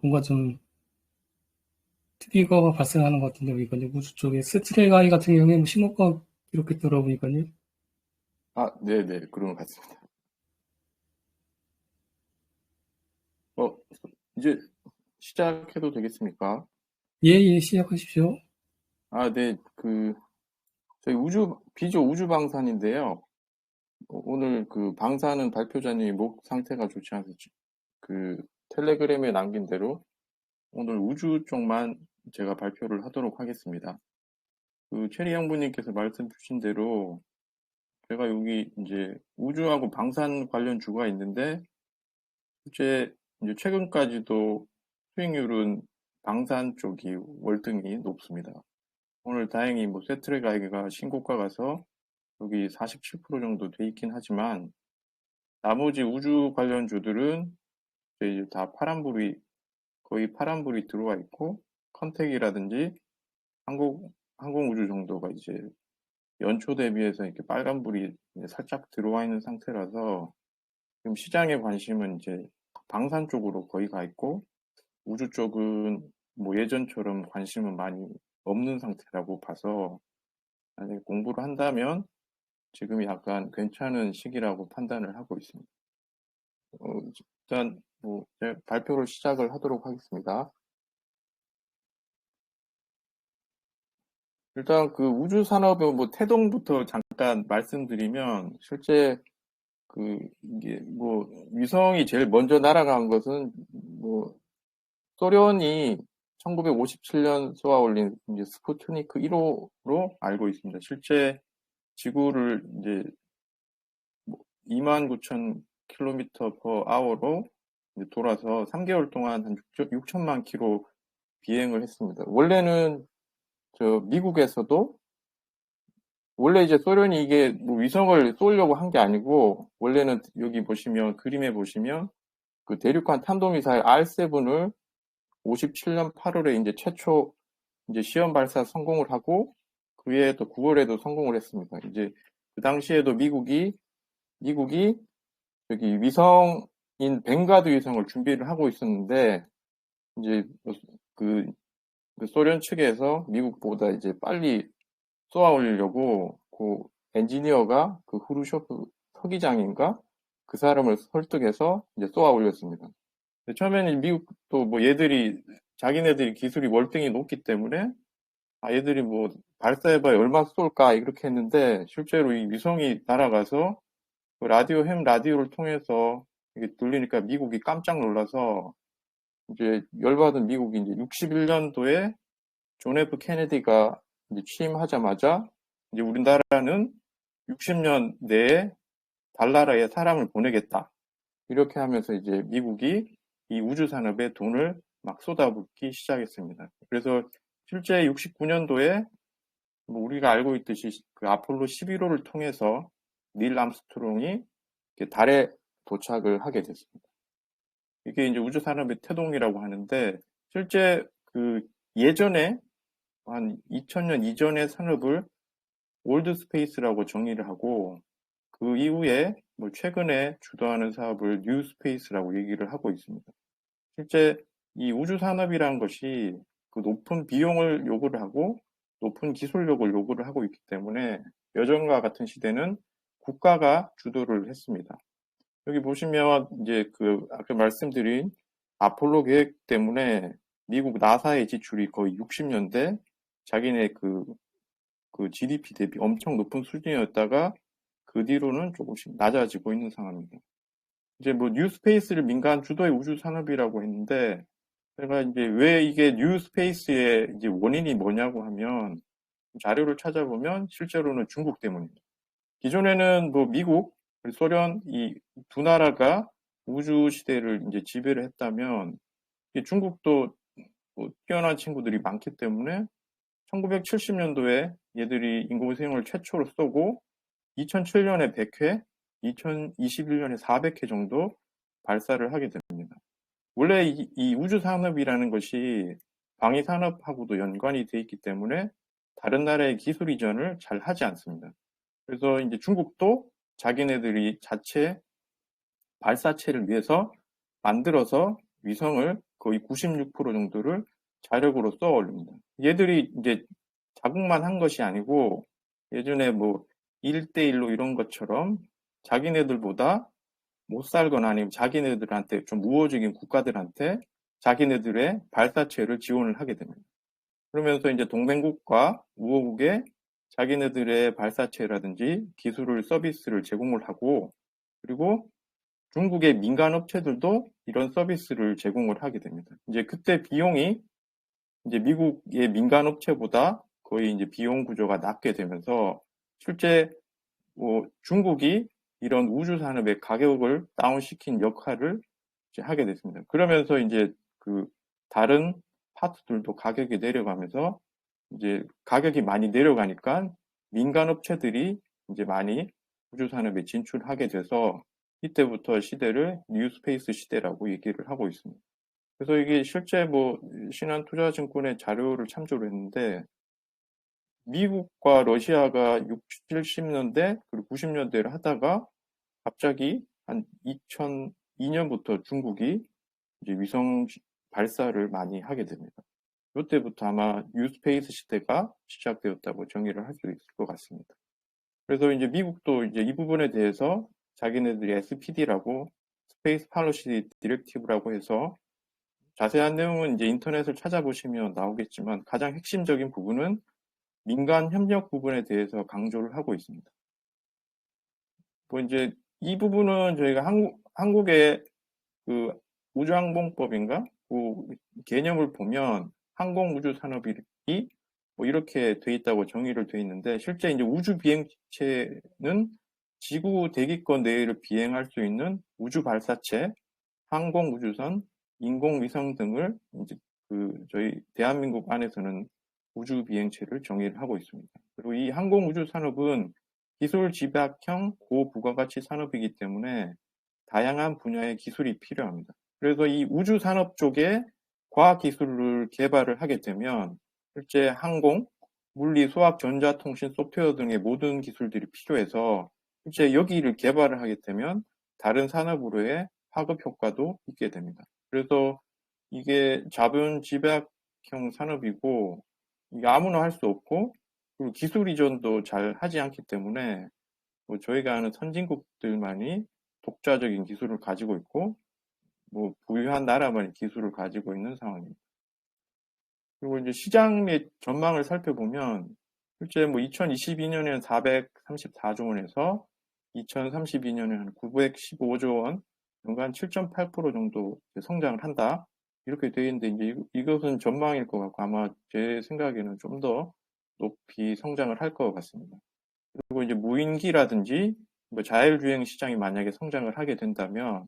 뭔가 좀 트리거가 발생하는 것 같은데, 보니까요. 우주 쪽에 스트레이 아이 같은 경우에 뭐 신호가 기록했더라고 보니까요. 아, 네네, 그런 것 같습니다. 어, 이제 시작해도 되겠습니까? 예, 예, 시작하십시오. 아, 네, 저희 비조 우주방산인데요. 오늘 그 방사능 발표자님이 목 상태가 좋지 않아서 그 텔레그램에 남긴 대로 오늘 우주 쪽만 제가 발표를 하도록 하겠습니다. 최리 형부님께서 말씀 주신 대로 제가 여기 이제 우주하고 방산 관련 주가 있는데 실제 이제 최근까지도 수익률은 방산 쪽이 월등히 높습니다. 오늘 다행히 뭐 세트랙 가이드가 신고가 가서 여기 47% 정도 돼 있긴 하지만 나머지 우주 관련주들은 이제 다 거의 파란불이 들어와 있고 컨택이라든지 항공우주 정도가 이제 연초 대비해서 이렇게 빨간불이 살짝 들어와 있는 상태라서 지금 시장의 관심은 이제 방산 쪽으로 거의 가 있고 우주 쪽은 뭐 예전처럼 관심은 많이 없는 상태라고 봐서 만약에 공부를 한다면 지금이 약간 괜찮은 시기라고 판단을 하고 있습니다. 일단 뭐 발표를 시작을 하도록 하겠습니다. 일단 그 우주 산업의 뭐 태동부터 잠깐 말씀드리면 실제 이게 뭐 위성이 제일 먼저 날아간 것은 뭐 소련이 1957년 쏘아 올린 이제 스푸트니크 1호로 알고 있습니다. 실제 지구를 이제 29,000km per hour로 돌아서 3개월 동안 한 6천만 킬로 비행을 했습니다. 원래는 미국에서도 원래 이제 소련이 이게 뭐 위성을 쏘려고 한 게 아니고 원래는 여기 보시면 그림에 보시면 그 대륙간 탄도미사일 R7을 57년 8월에 이제 최초 이제 시험 발사 성공을 하고 그해 또 9월에도 성공을 했습니다. 이제 그 당시에도 미국이 여기 위성인 뱅가드 위성을 준비를 하고 있었는데 이제 그, 그 소련 측에서 미국보다 이제 빨리 쏘아 올리려고 그 엔지니어가 그 후르쇼프 서기장인가 그 사람을 설득해서 이제 쏘아 올렸습니다. 처음에는 미국도 뭐 자기네들이 기술이 월등히 높기 때문에 얘들이 뭐 발사해봐야 얼마 쏠까 이렇게 했는데 실제로 이 위성이 날아가서 그 햄 라디오를 통해서 이게 들리니까 미국이 깜짝 놀라서 이제 열받은 미국이 이제 61년도에 존 F 케네디가 이제 취임하자마자 이제 우리나라는 60년 내에 달나라에 사람을 보내겠다. 이렇게 하면서 이제 미국이 이 우주 산업에 돈을 막 쏟아붓기 시작했습니다. 그래서 실제 69년도에 뭐 우리가 알고 있듯이 그 아폴로 11호를 통해서 닐 암스트롱이 달에 도착을 하게 됐습니다. 이게 이제 우주 산업의 태동이라고 하는데 실제 그 예전에 한 2000년 이전의 산업을 올드 스페이스라고 정의를 하고 그 이후에 뭐 최근에 주도하는 사업을 뉴 스페이스라고 얘기를 하고 있습니다. 실제 이 우주 산업이라는 것이 그 높은 비용을 요구를 하고 높은 기술력을 요구를 하고 있기 때문에 여전과 같은 시대는 국가가 주도를 했습니다. 여기 보시면 이제 아까 말씀드린 아폴로 계획 때문에 미국 나사의 지출이 거의 60년대 자기네 그 GDP 대비 엄청 높은 수준이었다가 그 뒤로는 조금씩 낮아지고 있는 상황입니다. 이제 뭐 뉴스페이스를 민간 주도의 우주 산업이라고 했는데 제가 이제 왜 이게 뉴스페이스의 이제 원인이 뭐냐고 하면 자료를 찾아보면 실제로는 중국 때문입니다. 기존에는 뭐 미국, 소련 이 두 나라가 우주 시대를 이제 지배를 했다면 중국도 뭐 뛰어난 친구들이 많기 때문에 1970년도에 얘들이 인공위성을 최초로 쏘고 2007년에 100회, 2021년에 400회 정도 발사를 하게 됩니다. 원래 이 우주 산업이라는 것이 방위 산업하고도 연관이 돼 있기 때문에 다른 나라의 기술 이전을 잘 하지 않습니다. 그래서 이제 중국도 자기네들이 자체 발사체를 위해서 만들어서 위성을 거의 96% 정도를 자력으로 쏘아 올립니다. 얘들이 이제 자국만 한 것이 아니고 예전에 뭐 1대1로 이런 것처럼 자기네들보다 못 살거나 아니면 자기네들한테 좀 우호적인 국가들한테 자기네들의 발사체를 지원을 하게 됩니다. 그러면서 이제 동맹국과 우호국에 자기네들의 발사체라든지 기술을 서비스를 제공을 하고 그리고 중국의 민간 업체들도 이런 서비스를 제공을 하게 됩니다. 이제 그때 비용이 이제 미국의 민간 업체보다 거의 이제 비용 구조가 낮게 되면서 실제 뭐 중국이 이런 우주 산업의 가격을 다운시킨 역할을 이제 하게 됐습니다. 그러면서 이제 그 다른 파트들도 가격이 내려가면서 이제 가격이 많이 내려가니까 민간 업체들이 이제 많이 우주 산업에 진출하게 돼서 이때부터 시대를 뉴스페이스 시대라고 얘기를 하고 있습니다. 그래서 이게 실제 뭐 신한투자증권의 자료를 참조를 했는데 미국과 러시아가 60, 70년대 그리고 90년대를 하다가 갑자기 한 2002년부터 중국이 이제 위성 발사를 많이 하게 됩니다. 이때부터 아마 뉴스페이스 시대가 시작되었다고 정의를 할 수 있을 것 같습니다. 그래서 이제 미국도 이제 이 부분에 대해서 자기네들이 SPD라고 스페이스 팔로시 디렉티브라고 해서 자세한 내용은 이제 인터넷을 찾아보시면 나오겠지만 가장 핵심적인 부분은 민간 협력 부분에 대해서 강조를 하고 있습니다. 뭐 이제 이 부분은 저희가 한국의 그 우주항공법인가 그 개념을 보면 항공우주 산업이 뭐 이렇게 돼 있다고 정의를 돼 있는데 실제 이제 우주 비행체는 지구 대기권 내를 비행할 수 있는 우주 발사체, 항공우주선, 인공위성 등을 이제 그 저희 대한민국 안에서는 우주 비행체를 정의를 하고 있습니다. 그리고 이 항공우주 산업은 기술 집약형 고부가가치 산업이기 때문에 다양한 분야의 기술이 필요합니다. 그래서 이 우주 산업 쪽에 과학 기술을 개발을 하게 되면 실제 항공, 물리, 수학, 전자, 통신, 소프트웨어 등의 모든 기술들이 필요해서 실제 여기를 개발을 하게 되면 다른 산업으로의 파급 효과도 있게 됩니다. 그래서 이게 자본 집약형 산업이고 이게 아무나 할 수 없고 그리고 기술 이전도 잘 하지 않기 때문에 뭐 저희가 아는 선진국들만이 독자적인 기술을 가지고 있고 뭐 부유한 나라만이 기술을 가지고 있는 상황입니다. 그리고 이제 시장의 전망을 살펴보면 실제 뭐 2022년에는 434조 원에서 2032년에는 915조 원, 연간 7.8% 정도 성장을 한다. 이렇게 되어 있는데 이제 이것은 전망일 것 같고 아마 제 생각에는 좀 더 높이 성장을 할 것 같습니다. 그리고 이제 무인기라든지 뭐 자율주행 시장이 만약에 성장을 하게 된다면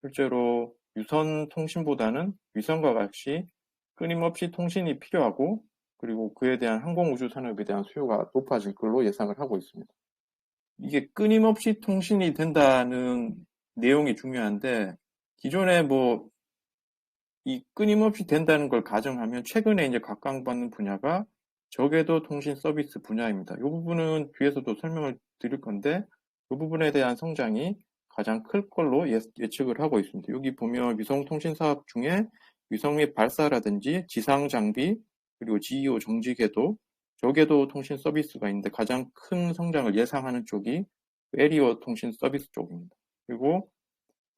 실제로 유선 통신보다는 위성과 같이 끊임없이 통신이 필요하고 그리고 그에 대한 항공우주 산업에 대한 수요가 높아질 걸로 예상을 하고 있습니다. 이게 끊임없이 통신이 된다는 내용이 중요한데 기존에 뭐 이 끊임없이 된다는 걸 가정하면 최근에 이제 각광받는 분야가 저궤도 통신 서비스 분야입니다. 이 부분은 뒤에서도 설명을 드릴 건데 이 부분에 대한 성장이 가장 클 걸로 예측을 하고 있습니다. 여기 보면 위성 통신 사업 중에 위성의 발사라든지 지상 장비 그리고 GEO 정지궤도 저궤도 통신 서비스가 있는데 가장 큰 성장을 예상하는 쪽이 에리어 통신 서비스 쪽입니다. 그리고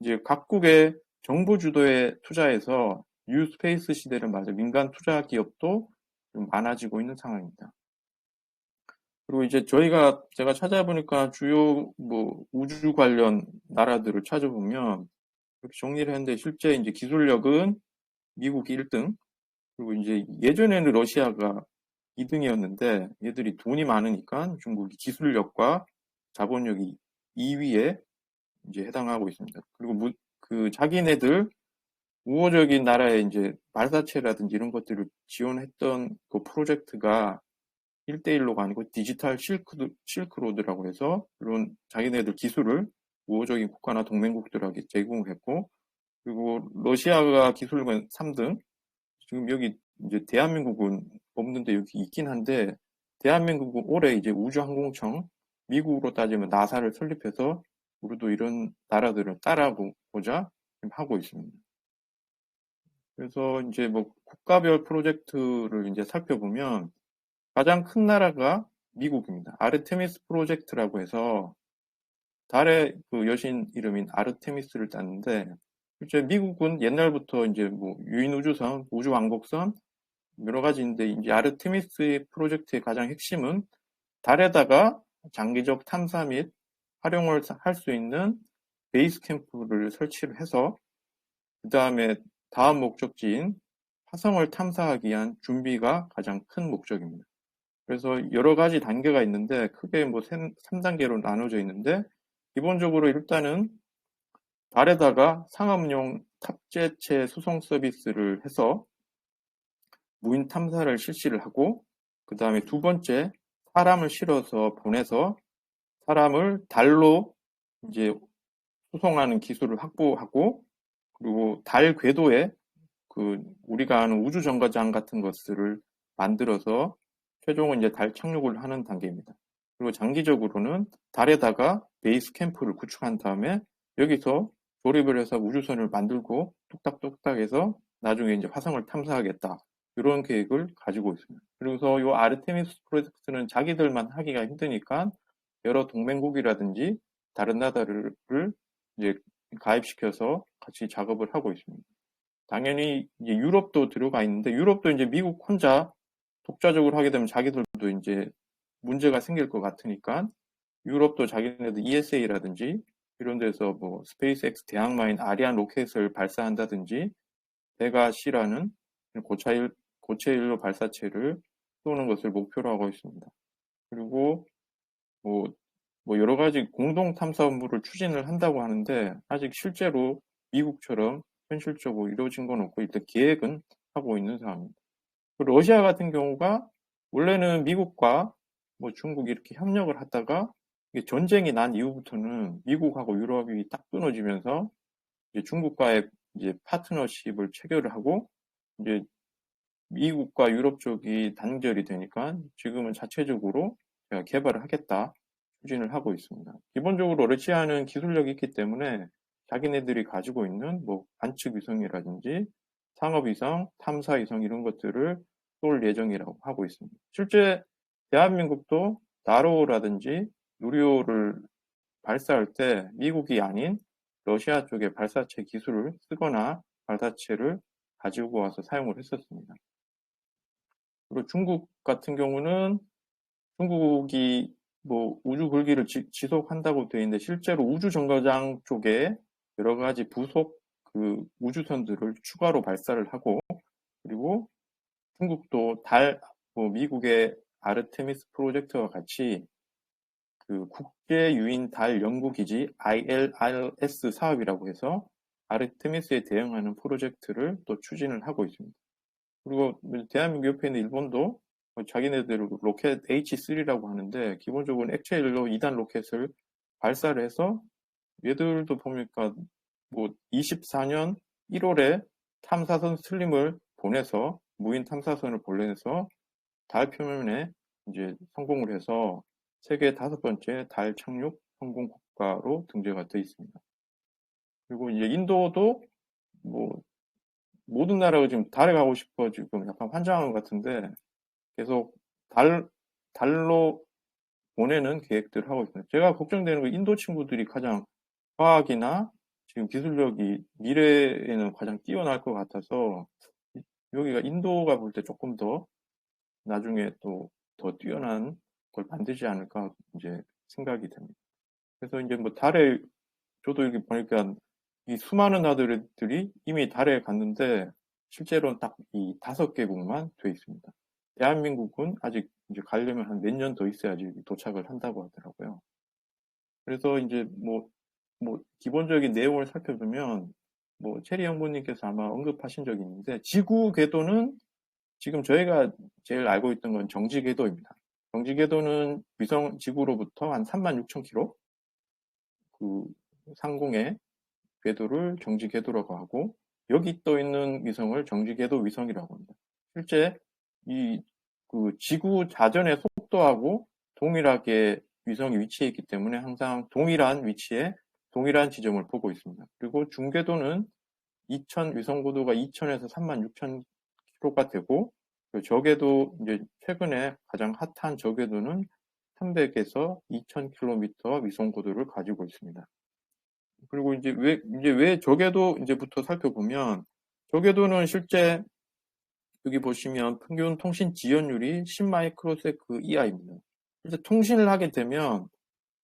이제 각국의 정부 주도에 투자해서 뉴스페이스 시대를 맞아 민간 투자 기업도 좀 많아지고 있는 상황입니다. 그리고 이제 제가 찾아보니까 주요 뭐 우주 관련 나라들을 찾아보면 이렇게 정리를 했는데 실제 이제 기술력은 미국이 1등 그리고 이제 예전에는 러시아가 2등이었는데 얘들이 돈이 많으니까 중국이 기술력과 자본력이 2위에 이제 해당하고 있습니다. 그리고 그 자기네들 우호적인 나라의 이제 발사체라든지 이런 것들을 지원했던 그 프로젝트가 1대1로가 아니고 디지털 실크로드라고 해서 물론 자기네들 기술을 우호적인 국가나 동맹국들에게 제공을 했고 그리고 러시아가 기술력은 3등 지금 여기 이제 대한민국은 없는데 여기 있긴 한데 대한민국은 올해 이제 우주항공청 미국으로 따지면 나사를 설립해서 우리도 이런 나라들을 따라보자 하고 있습니다. 그래서 이제 뭐 국가별 프로젝트를 이제 살펴보면 가장 큰 나라가 미국입니다. 아르테미스 프로젝트라고 해서 달의 그 여신 이름인 아르테미스를 땄는데, 실제 미국은 옛날부터 이제 뭐 유인우주선, 우주왕복선 여러 가지인데, 이제 아르테미스 프로젝트의 가장 핵심은 달에다가 장기적 탐사 및 활용을 할 수 있는 베이스 캠프를 설치를 해서 그 다음에 다음 목적지인 화성을 탐사하기 위한 준비가 가장 큰 목적입니다. 그래서 여러 가지 단계가 있는데 크게 뭐 3단계로 나눠져 있는데, 기본적으로 일단은 달에다가 상업용 탑재체 수송 서비스를 해서 무인 탐사를 실시를 하고, 그 다음에 두 번째 사람을 실어서 보내서 사람을 달로 이제 수송하는 기술을 확보하고, 그리고 달 궤도에 그 우리가 아는 우주 정거장 같은 것들을 만들어서 최종은 이제 달 착륙을 하는 단계입니다. 그리고 장기적으로는 달에다가 베이스 캠프를 구축한 다음에 여기서 조립을 해서 우주선을 만들고 뚝딱뚝딱 해서 나중에 이제 화성을 탐사하겠다. 이런 계획을 가지고 있습니다. 그래서 이 아르테미스 프로젝트는 자기들만 하기가 힘드니까 여러 동맹국이라든지 다른 나라를 이제 가입시켜서 같이 작업을 하고 있습니다. 당연히 이제 유럽도 들어가 있는데, 유럽도 이제 미국 혼자 독자적으로 하게 되면 자기들도 이제 문제가 생길 것 같으니까 유럽도 자기네들 ESA라든지 이런 데서 뭐 스페이스X 대항마인 아리안 로켓을 발사한다든지 베가C라는 고체연료 발사체를 쏘는 것을 목표로 하고 있습니다. 그리고 뭐 여러 가지 공동 탐사 업무를 추진을 한다고 하는데, 아직 실제로 미국처럼 현실적으로 이루어진 건 없고 일단 계획은 하고 있는 상황입니다. 러시아 같은 경우가 원래는 미국과 뭐 중국이 이렇게 협력을 하다가 전쟁이 난 이후부터는 미국하고 유럽이 딱 끊어지면서 이제 중국과의 이제 파트너십을 체결을 하고, 이제 미국과 유럽 쪽이 단절이 되니까 지금은 자체적으로 제가 개발을 하겠다 추진을 하고 있습니다. 기본적으로 러시아는 기술력이 있기 때문에 자기네들이 가지고 있는 뭐 관측 위성이라든지 상업 위성, 탐사 위성 이런 것들을 쏠 예정이라고 하고 있습니다. 실제 대한민국도 나로라든지 누리호를 발사할 때 미국이 아닌 러시아 쪽의 발사체 기술을 쓰거나 발사체를 가지고 와서 사용을 했었습니다. 그리고 중국 같은 경우는 중국이 뭐 우주 굴기를 지속한다고 되어 있는데, 실제로 우주 정거장 쪽에 여러 가지 부속 그 우주선들을 추가로 발사를 하고, 그리고 중국도 뭐 미국의 아르테미스 프로젝트와 같이 그 국제 유인 달 연구기지 ILRS 사업이라고 해서 아르테미스에 대응하는 프로젝트를 또 추진을 하고 있습니다. 그리고 대한민국 옆에 있는 일본도 자기네들 로켓 H3라고 하는데, 기본적으로 액체 연료 2단 로켓을 발사를 해서 얘들도 보니까 뭐 24년 1월에 탐사선 슬림을 보내서 무인 탐사선을 보내서 달 표면에 이제 성공을 해서 세계 5번째 달 착륙 성공 국가로 등재가 되어 있습니다. 그리고 이제 인도도 뭐 모든 나라가 지금 달에 가고 싶어 지금 약간 환장한 것 같은데, 계속 달로 보내는 계획들을 하고 있습니다. 제가 걱정되는 건 인도 친구들이 가장 과학이나 지금 기술력이 미래에는 가장 뛰어날 것 같아서, 여기가 인도가 볼 때 조금 더 나중에 또 더 뛰어난 걸 만들지 않을까 이제 생각이 됩니다. 그래서 이제 뭐 달에, 저도 여기 보니까 이 수많은 나라들이 이미 달에 갔는데 실제로는 딱 이 5개국만 돼 있습니다. 대한민국은 아직 이제 가려면 한 몇 년 더 있어야지 도착을 한다고 하더라고요. 그래서 이제 뭐 기본적인 내용을 살펴보면 뭐 체리 연구님께서 아마 언급하신 적이 있는데, 지구 궤도는 지금 저희가 제일 알고 있던 건 정지 궤도입니다. 정지 궤도는 위성 지구로부터 한 36,000km 그 상공의 궤도를 정지 궤도라고 하고, 여기 떠 있는 위성을 정지 궤도 위성이라고 합니다. 실제 이 그 지구 자전의 속도하고 동일하게 위성이 위치해 있기 때문에 항상 동일한 위치에 동일한 지점을 보고 있습니다. 그리고 중궤도는 위성 고도가 2000에서 36,000km가 되고, 저궤도 이제 최근에 가장 핫한 저궤도는 300에서 2000km 위성 고도를 가지고 있습니다. 그리고 이제 왜 저궤도 이제부터 살펴보면, 저궤도는 실제 여기 보시면 평균 통신 지연율이 10마이크로세크 이하입니다. 실제 통신을 하게 되면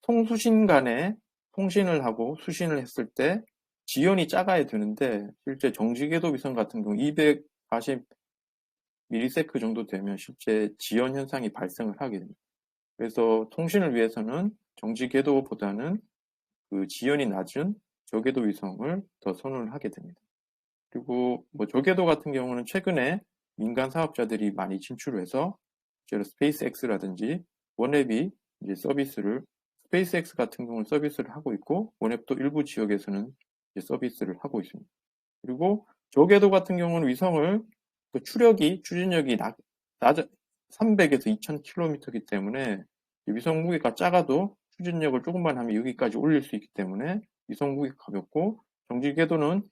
통수신 간에 통신을 하고 수신을 했을 때 지연이 작아야 되는데, 실제 정지궤도 위성 같은 경우 240ms 정도 되면 실제 지연 현상이 발생을 하게 됩니다. 그래서 통신을 위해서는 정지궤도보다는 그 지연이 낮은 저궤도 위성을 더 선호를 하게 됩니다. 그리고 뭐 저궤도 같은 경우는 최근에 민간 사업자들이 많이 진출을 해서 스페이스X라든지 원앱이 이제 스페이스X 같은 경우는 서비스를 하고 있고, 원앱도 일부 지역에서는 이제 서비스를 하고 있습니다. 그리고 저궤도 같은 경우는 위성을 추진력이 낮아 300에서 2000km이기 때문에 위성 무게가 작아도 추진력을 조금만 하면 여기까지 올릴 수 있기 때문에 위성 무게가 가볍고, 정지궤도는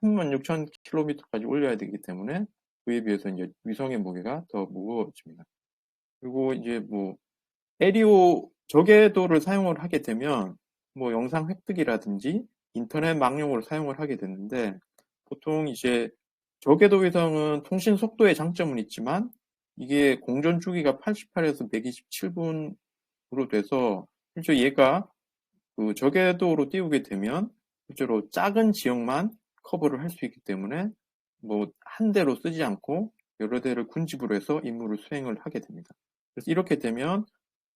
36,000km까지 올려야 되기 때문에 그에 비해서 이제 위성의 무게가 더 무거워집니다. 그리고 이제 뭐 에리오 저궤도를 사용을 하게 되면 뭐 영상 획득이라든지 인터넷 망용으로 사용을 하게 되는데, 보통 이제 저궤도 위성은 통신 속도의 장점은 있지만 이게 공전 주기가 88에서 127분으로 돼서 실제 얘가 그 저궤도로 띄우게 되면 실제로 작은 지역만 커버를 할 수 있기 때문에 뭐 한 대로 쓰지 않고 여러 대를 군집으로 해서 임무를 수행을 하게 됩니다. 그래서 이렇게 되면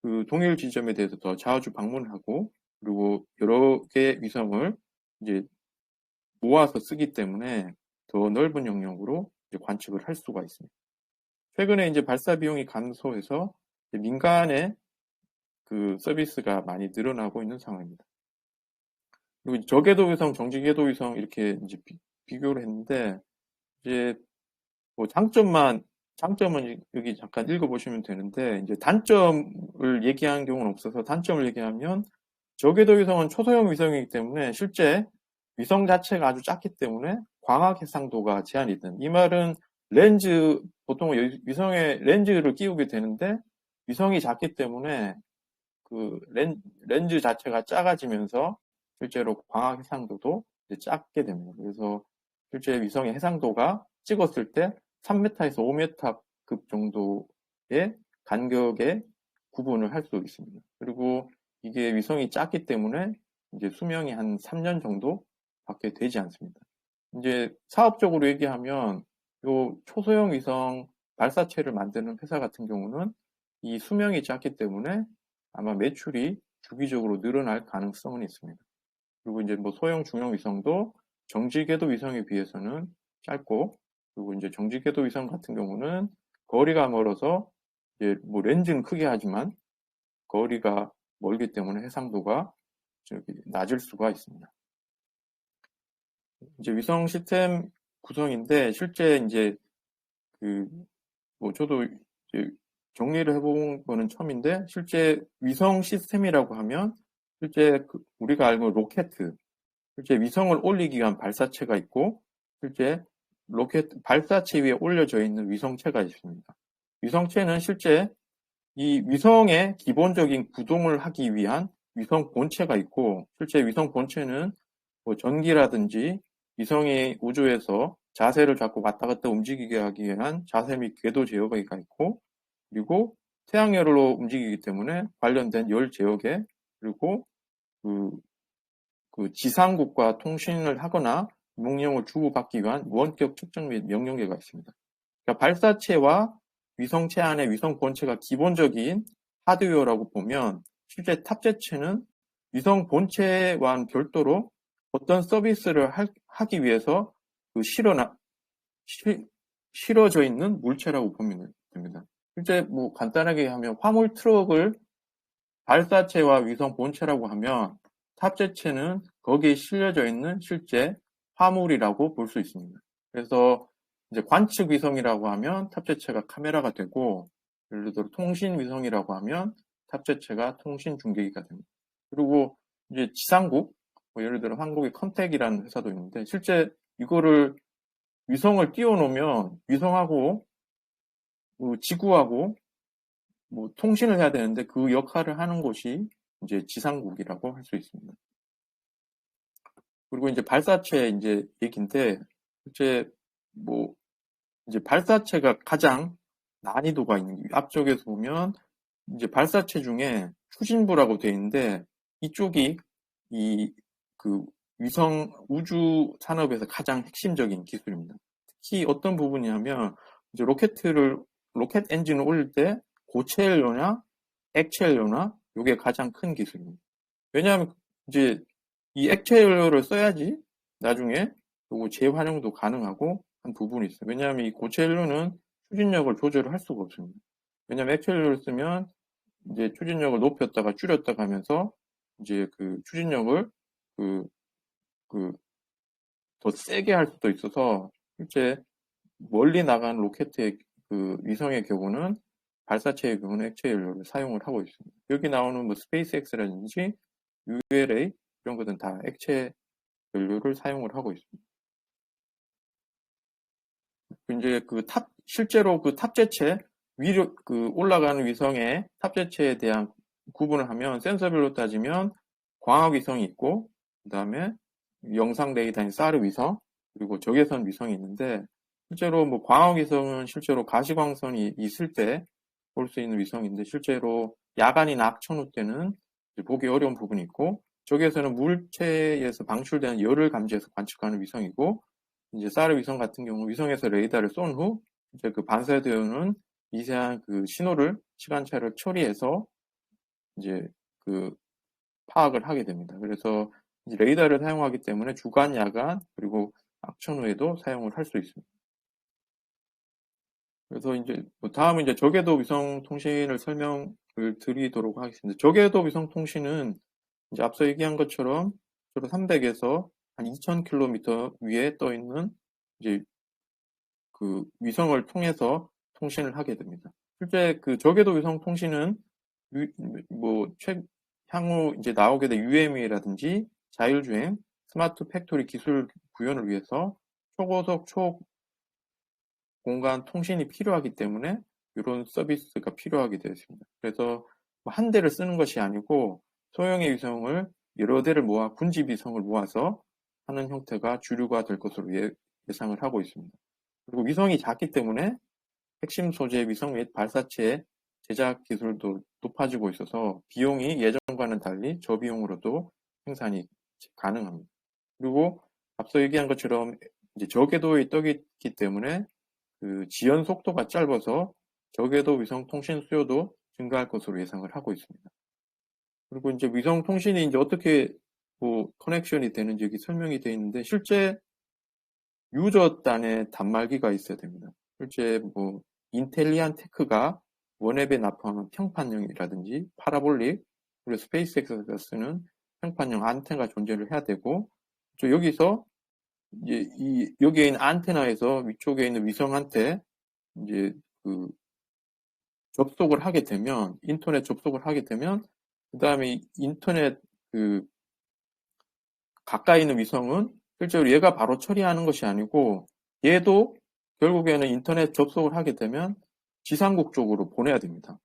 그 동일 지점에 대해서 더 자주 방문을 하고, 그리고 여러 개의 위성을 이제 모아서 쓰기 때문에 더 넓은 영역으로 이제 관측을 할 수가 있습니다. 최근에 이제 발사 비용이 감소해서 민간의 그 서비스가 많이 늘어나고 있는 상황입니다. 그리고 저궤도 위성, 정지궤도 위성 이렇게 이제 비교를 했는데, 이제 뭐 장점은 여기 잠깐 읽어보시면 되는데, 이제 단점을 얘기하는 경우는 없어서 단점을 얘기하면, 저궤도 위성은 초소형 위성이기 때문에 실제 위성 자체가 아주 작기 때문에 광학 해상도가 제한이 있다. 이 말은 보통 위성에 렌즈를 끼우게 되는데, 위성이 작기 때문에 그 렌즈 자체가 작아지면서 실제로 광학 해상도도 이제 작게 됩니다. 그래서 실제 위성의 해상도가 찍었을 때 3m에서 5m급 정도의 간격의 구분을 할 수 있습니다. 그리고 이게 위성이 작기 때문에 이제 수명이 한 3년 정도밖에 되지 않습니다. 이제 사업적으로 얘기하면 요 초소형 위성 발사체를 만드는 회사 같은 경우는 이 수명이 작기 때문에 아마 매출이 주기적으로 늘어날 가능성은 있습니다. 그리고 이제 뭐 소형 중형 위성도 정지궤도 위성에 비해서는 짧고, 그리고 이제 정지궤도 위성 같은 경우는 거리가 멀어서 이제 뭐 렌즈는 크게 하지만 거리가 멀기 때문에 해상도가 낮을 수가 있습니다. 이제 위성 시스템 구성인데, 실제 이제 뭐 저도 이제 정리를 해본 거는 처음인데, 실제 위성 시스템이라고 하면 실제 우리가 알고 로켓, 실제 위성을 올리기 위한 발사체가 있고, 실제 발사체 위에 올려져 있는 위성체가 있습니다. 위성체는 실제 이 위성의 기본적인 구동을 하기 위한 위성 본체가 있고, 실제 위성 본체는 뭐 전기라든지 위성이 우주에서 자세를 잡고 왔다 갔다 움직이게 하기 위한 자세 및 궤도 제어기가 있고, 그리고 태양열로 움직이기 때문에 관련된 열 제어계, 그리고 그 지상국과 통신을 하거나 명령을 주고받기 위한 무원격 측정 및 명령계가 있습니다. 그러니까 발사체와 위성체 안에 위성 본체가 기본적인 하드웨어라고 보면, 실제 탑재체는 위성 본체와는 별도로 어떤 서비스를 하기 위해서 실어져 있는 물체라고 보면 됩니다. 실제 뭐 간단하게 하면 화물 트럭을 발사체와 위성 본체라고 하면, 탑재체는 거기에 실려져 있는 실제 화물이라고 볼 수 있습니다. 그래서 이제 관측 위성이라고 하면 탑재체가 카메라가 되고, 예를 들어 통신 위성이라고 하면 탑재체가 통신 중계기가 됩니다. 그리고 이제 지상국, 뭐 예를 들어 한국의 컨택이라는 회사도 있는데, 실제 이거를 위성을 띄워놓으면 위성하고 지구하고 통신을 해야 되는데 그 역할을 하는 곳이 이제 지상국이라고 할 수 있습니다. 그리고 이제 발사체 이제 얘기인데 이제 이제 발사체가 가장 난이도가 있는 게 앞쪽에서 보면 이제 발사체 중에 추진부라고 되어 있는데 이쪽이 그 위성 우주 산업에서 가장 핵심적인 기술입니다. 특히 어떤 부분이냐면 이제 로켓 엔진을 올릴 때 고체 연료나 액체 연료나 이게 가장 큰 기술입니다. 왜냐하면 이제 이 액체 연료를 써야지 나중에 요거 재활용도 가능하고 한 부분이 있어요. 왜냐하면 이 고체 연료는 추진력을 조절을 할 수가 없습니다. 왜냐하면 액체 연료를 쓰면 이제 추진력을 높였다가 줄였다가 하면서 이제 그 추진력을 더 세게 할 수도 있어서 실제 멀리 나간 로켓의 위성의 경우는 발사체의 경우는 액체 연료를 사용을 하고 있습니다. 여기 나오는 스페이스X라든지 ULA 이런 것들은 다 액체 연료를 사용을 하고 있습니다. 이제 실제로 탑재체 위로 올라가는 위성의 탑재체에 대한 구분을 하면 센서별로 따지면 광학 위성이 있고 그다음에 영상 데이터인 사르 위성 그리고 적외선 위성이 있는데 실제로 광학 위성은 실제로 가시광선이 있을 때 볼 수 있는 위성인데 실제로 야간이나 악천후 때는 보기 어려운 부분이 있고 적외선은 물체에서 방출되는 열을 감지해서 관측하는 위성이고 이제 사르 위성 같은 경우 위성에서 레이더를 쏜 후 이제 반사되는 미세한 신호를 시간차를 처리해서 이제 파악을 하게 됩니다. 그래서 이제 레이더를 사용하기 때문에 주간, 야간 그리고 악천후에도 사용을 할 수 있습니다. 그래서 이제 다음은 이제 저궤도 위성 통신을 설명을 드리도록 하겠습니다. 저궤도 위성 통신은 이제 앞서 얘기한 것처럼 주로 300에서 한 2000km 위에 떠 있는 이제 위성을 통해서 통신을 하게 됩니다. 실제 저궤도 위성 통신은 향후 이제 나오게 될 UMA라든지 자율주행, 스마트 팩토리 기술 구현을 위해서 초고속 초공간 통신이 필요하기 때문에 이런 서비스가 필요하게 되었습니다. 그래서 한 대를 쓰는 것이 아니고 소형의 위성을 여러 대를 모아 군집 위성을 모아서 하는 형태가 주류가 될 것으로 예상을 하고 있습니다. 그리고 위성이 작기 때문에 핵심 소재 위성 및 발사체 제작 기술도 높아지고 있어서 비용이 예전과는 달리 저비용으로도 생산이 가능합니다. 그리고 앞서 얘기한 것처럼 이제 저궤도에 떠 있기 때문에 지연 속도가 짧아서 저궤도 위성 통신 수요도 증가할 것으로 예상을 하고 있습니다. 그리고 이제 위성 통신이 이제 어떻게 커넥션이 되는지 여기 설명이 되어 있는데 실제 유저 단의 단말기가 있어야 됩니다. 실제 인텔리안 테크가 원앱에 납품하는 평판형이라든지 파라볼릭 그리고 스페이스X가 쓰는 평판형 안테나가 존재를 해야 되고 여기서 이제 여기에 있는 안테나에서 위쪽에 있는 위성한테 이제 접속을 하게 되면 인터넷 접속을 하게 되면 그 다음에 인터넷 가까이 있는 위성은 실제로 얘가 바로 처리하는 것이 아니고 얘도 결국에는 인터넷 접속을 하게 되면 지상국 쪽으로 보내야 됩니다.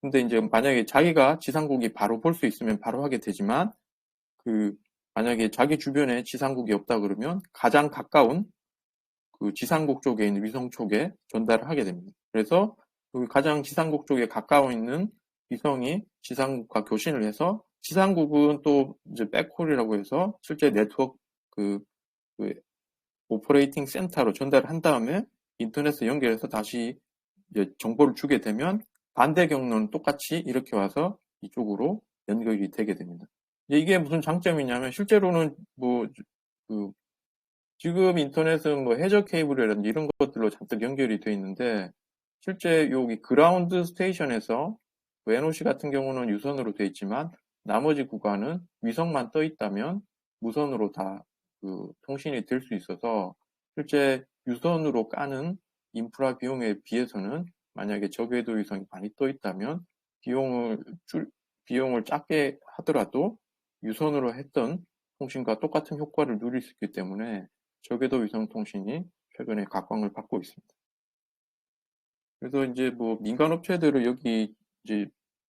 근데 이제 만약에 자기가 지상국이 바로 볼 수 있으면 바로 하게 되지만 만약에 자기 주변에 지상국이 없다 그러면 가장 가까운 지상국 쪽에 있는 위성 쪽에 전달을 하게 됩니다. 그래서 가장 지상국 쪽에 가까워 있는 위성이 지상국과 교신을 해서 지상국은 또 이제 백홀이라고 해서 실제 네트워크 오퍼레이팅 센터로 전달을 한 다음에 인터넷에 연결해서 다시 이제 정보를 주게 되면 반대 경로는 똑같이 이렇게 와서 이쪽으로 연결이 되게 됩니다. 이게 무슨 장점이냐면 실제로는 지금 인터넷은 해저 케이블이라든지 이런 것들로 잔뜩 연결이 되어 있는데 실제 여기 그라운드 스테이션에서 NOC 같은 경우는 유선으로 되어 있지만 나머지 구간은 위성만 떠 있다면 무선으로 다 통신이 될 수 있어서 실제 유선으로 까는 인프라 비용에 비해서는 만약에 저궤도 위성이 많이 떠 있다면 비용을 작게 하더라도 유선으로 했던 통신과 똑같은 효과를 누릴 수 있기 때문에 저궤도 위성 통신이 최근에 각광을 받고 있습니다. 그래서 이제 뭐 민간 업체들을 여기 이제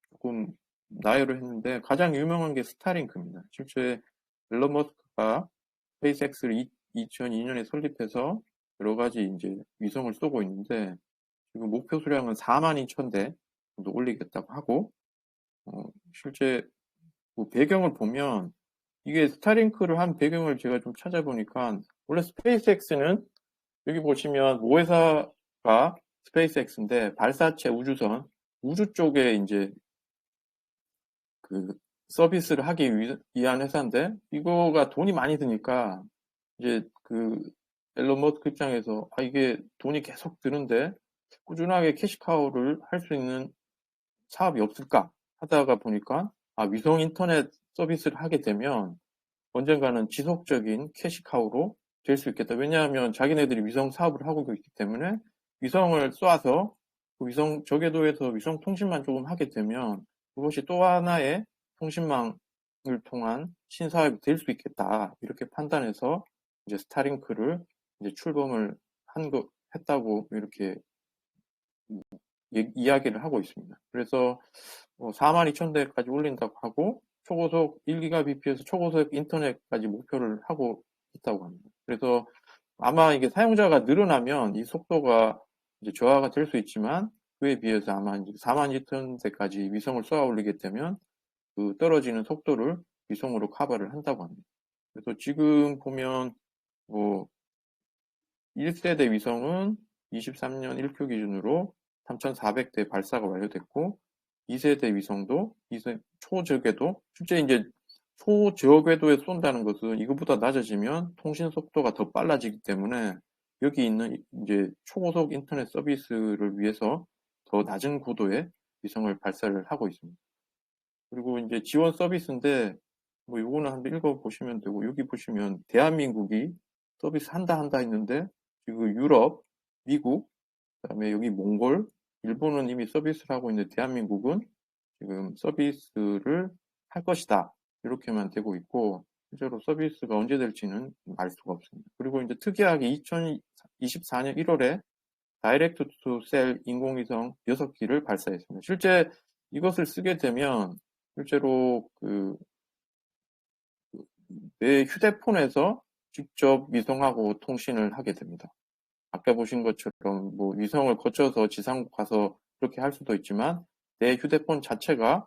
조금 나열을 했는데 가장 유명한 게 스타링크입니다. 실제 일론 머스크가 스페이스X를 2002년에 설립해서 여러 가지 이제 위성을 쏘고 있는데 지금 목표 수량은 42,000대 정도 올리겠다고 하고 실제 뭐 배경을 보면 이게 스타링크를 한 배경을 제가 좀 찾아보니까 원래 스페이스X는 여기 보시면 모회사가 스페이스X인데 발사체 우주선 우주 쪽에 이제 그 서비스를 하기 위한 회사인데 이거가 돈이 많이 드니까 이제 그 앨런 머스크 입장에서 이게 돈이 계속 드는데 꾸준하게 캐시카우를 할 수 있는 사업이 없을까 하다가 보니까 위성 인터넷 서비스를 하게 되면 언젠가는 지속적인 캐시카우로 될 수 있겠다. 왜냐하면 자기네들이 위성 사업을 하고 있기 때문에 위성을 쏴서 그 위성 저궤도에서 위성 통신만 조금 하게 되면 그것이 또 하나의 통신망을 통한 신사업이 될 수 있겠다. 이렇게 판단해서 이제 스타링크를 이제 출범을 했다고 이렇게 이야기를 하고 있습니다. 그래서 42,000대까지 올린다고 하고 초고속 1GBps에서 초고속 인터넷까지 목표를 하고 있다고 합니다. 그래서 아마 이게 사용자가 늘어나면 이 속도가 이제 저하가 될 수 있지만 그에 비해서 아마 이제 42,000대까지 위성을 쏘아 올리게 되면 그 떨어지는 속도를 위성으로 커버를 한다고 합니다. 그래서 지금 보면 뭐 1세대 위성은 23년 1큐 기준으로 3,400대 발사가 완료됐고 2세대 위성도 초저궤도 실제 이제 초저궤도에 쏜다는 것은 이것보다 낮아지면 통신 속도가 더 빨라지기 때문에 여기 있는 이제 초고속 인터넷 서비스를 위해서 더 낮은 고도의 위성을 발사를 하고 있습니다. 그리고 이제 지원 서비스인데 뭐 요거는 한번 읽어보시면 되고 여기 보시면 대한민국이 서비스 한다 했는데 지금 유럽, 미국, 그다음에 여기 몽골, 일본은 이미 서비스를 하고 있는데 대한민국은 지금 서비스를 할 것이다. 이렇게만 되고 있고 실제로 서비스가 언제 될지는 알 수가 없습니다. 그리고 이제 특이하게 2024년 1월에 다이렉트 투 셀 인공위성 6기를 발사했습니다. 실제 이것을 쓰게 되면 실제로 내 휴대폰에서 직접 위성하고 통신을 하게 됩니다. 아까 보신 것처럼 뭐 위성을 거쳐서 지상국 가서 그렇게 할 수도 있지만 내 휴대폰 자체가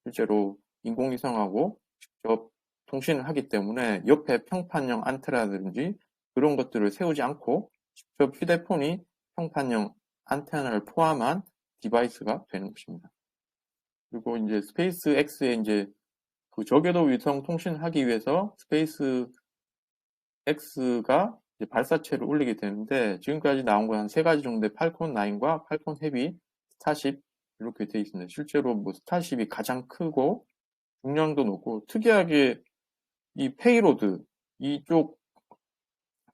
실제로 인공위성하고 직접 통신을 하기 때문에 옆에 평판형 안테나라든지 그런 것들을 세우지 않고 직접 휴대폰이 평판형 안테나를 포함한 디바이스가 되는 것입니다. 그리고 이제 스페이스 X에 이제 그 저궤도 위성 통신을 하기 위해서 스페이스 X가 발사체를 올리게 되는데 지금까지 나온 건 한 세 가지 정도의 팔콘 9과 팔콘 헤비, 스타쉽 이렇게 되어 있습니다. 실제로 뭐 스타쉽이 가장 크고 중량도 높고 특이하게 이 페이로드 이쪽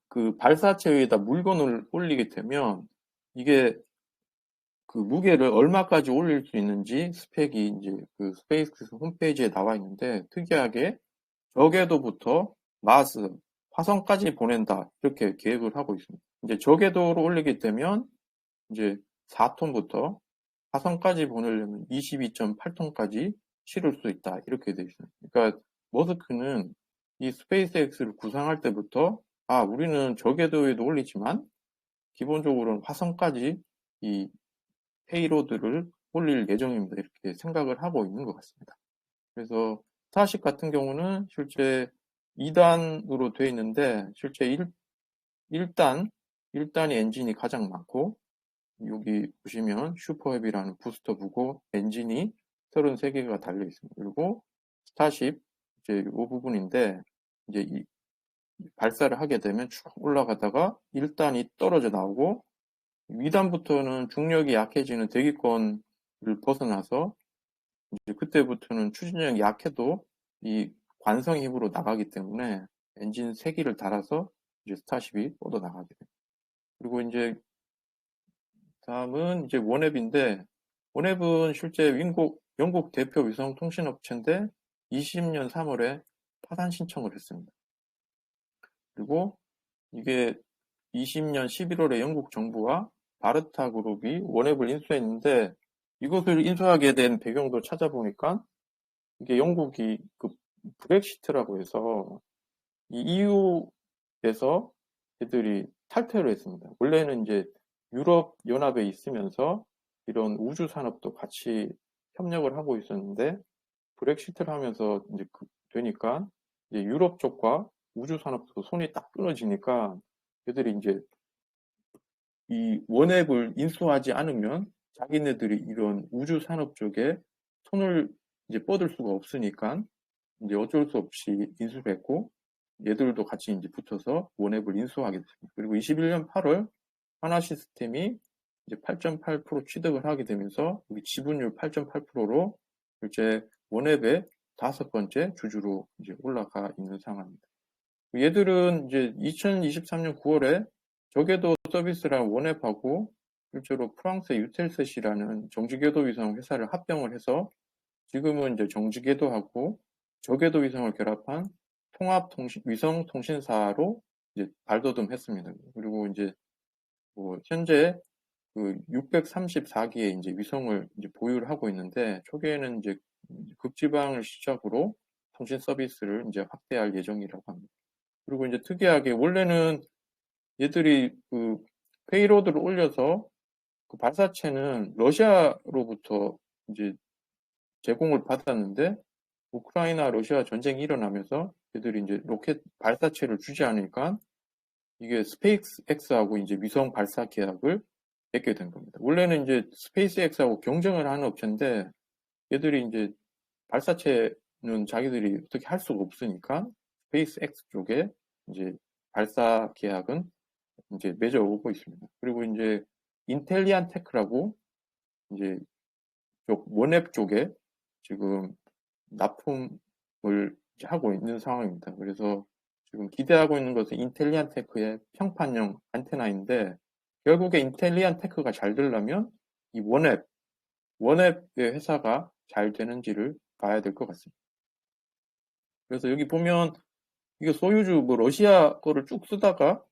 그 발사체 위에다 물건을 올리게 되면 이게 그 무게를 얼마까지 올릴 수 있는지 스펙이 이제 그 스페이스 홈페이지에 나와 있는데 특이하게 저궤도부터 마스, 화성까지 보낸다 이렇게 계획을 하고 있습니다. 이제 저궤도로 올리게 되면 이제 4톤부터 화성까지 보내려면 22.8톤까지 실을 수 있다 이렇게 되어 있습니다. 그러니까 머스크는 이 스페이스X를 구상할 때부터 우리는 저궤도에도 올리지만 기본적으로는 화성까지 이 페이로드를 올릴 예정입니다. 이렇게 생각을 하고 있는 것 같습니다. 그래서 스타쉽 같은 경우는 실제 2단으로 되어 있는데 실제 1단이 엔진이 가장 많고 여기 보시면 슈퍼헤비라는 부스터부고 엔진이 33개가 달려 있습니다. 그리고 스타쉽 이제 이 부분인데 이제 이 발사를 하게 되면 쭉 올라가다가 1단이 떨어져 나오고 2단부터는 중력이 약해지는 대기권을 벗어나서 이제 그때부터는 추진력이 약해도 이 관성 힘으로 나가기 때문에 엔진 3기를 달아서 이제 스타쉽이 뻗어 나가게 됩니다. 그리고 이제 다음은 이제 원앱인데 원앱은 실제 영국 대표 위성 통신업체인데 20년 3월에 파산 신청을 했습니다. 그리고 이게 20년 11월에 영국 정부와 바르타 그룹이 원앱을 인수했는데 이것을 인수하게 된 배경도 찾아보니까 이게 영국이 그 브렉시트라고 해서 이 EU에서 애들이 탈퇴를 했습니다. 원래는 이제 유럽 연합에 있으면서 이런 우주 산업도 같이 협력을 하고 있었는데 브렉시트를 하면서 이제 되니까 이제 유럽 쪽과 우주 산업도 손이 딱 끊어지니까 애들이 이제 이 원액을 인수하지 않으면 자기네들이 이런 우주 산업 쪽에 손을 이제 뻗을 수가 없으니까 이제 어쩔 수 없이 인수를 했고 얘들도 같이 이제 붙어서 원앱을 인수하게 됐습니다. 그리고 21년 8월 하나 시스템이 이제 8.8% 취득을 하게 되면서 여기 지분율 8.8%로 이제 원앱의 5번째 주주로 이제 올라가 있는 상황입니다. 얘들은 이제 2023년 9월에 저궤도 서비스랑 원앱하고 실제로 프랑스의 유텔셋이라는 정지궤도 위성 회사를 합병을 해서 지금은 이제 정지궤도하고 저궤도 위성을 결합한 위성 통신사로 이제 발돋움했습니다. 그리고 이제 뭐 현재 그 634기의 이제 위성을 이제 보유를 하고 있는데 초기에는 이제 극지방을 시작으로 통신 서비스를 이제 확대할 예정이라고 합니다. 그리고 이제 특이하게 원래는 얘들이 그 페이로드를 올려서 그 발사체는 러시아로부터 이제 제공을 받았는데 우크라이나 러시아 전쟁이 일어나면서 얘들이 이제 로켓 발사체를 주지 않으니까 이게 스페이스X하고 이제 위성 발사 계약을 맺게 된 겁니다. 원래는 이제 스페이스X하고 경쟁을 하는 업체인데 얘들이 이제 발사체는 자기들이 어떻게 할 수가 없으니까 스페이스X 쪽에 이제 발사 계약은 이제 맺어오고 있습니다. 그리고 이제 인텔리안 테크라고 이제 쪽 원앱 쪽에 지금 납품을 이제 하고 있는 상황입니다. 그래서 지금 기대하고 있는 것은 인텔리안 테크의 평판형 안테나인데 결국에 인텔리안 테크가 잘 되려면 이 원앱의 회사가 잘 되는지를 봐야 될 것 같습니다. 그래서 여기 보면 이게 소유주 뭐 러시아 거를 쭉 쓰다가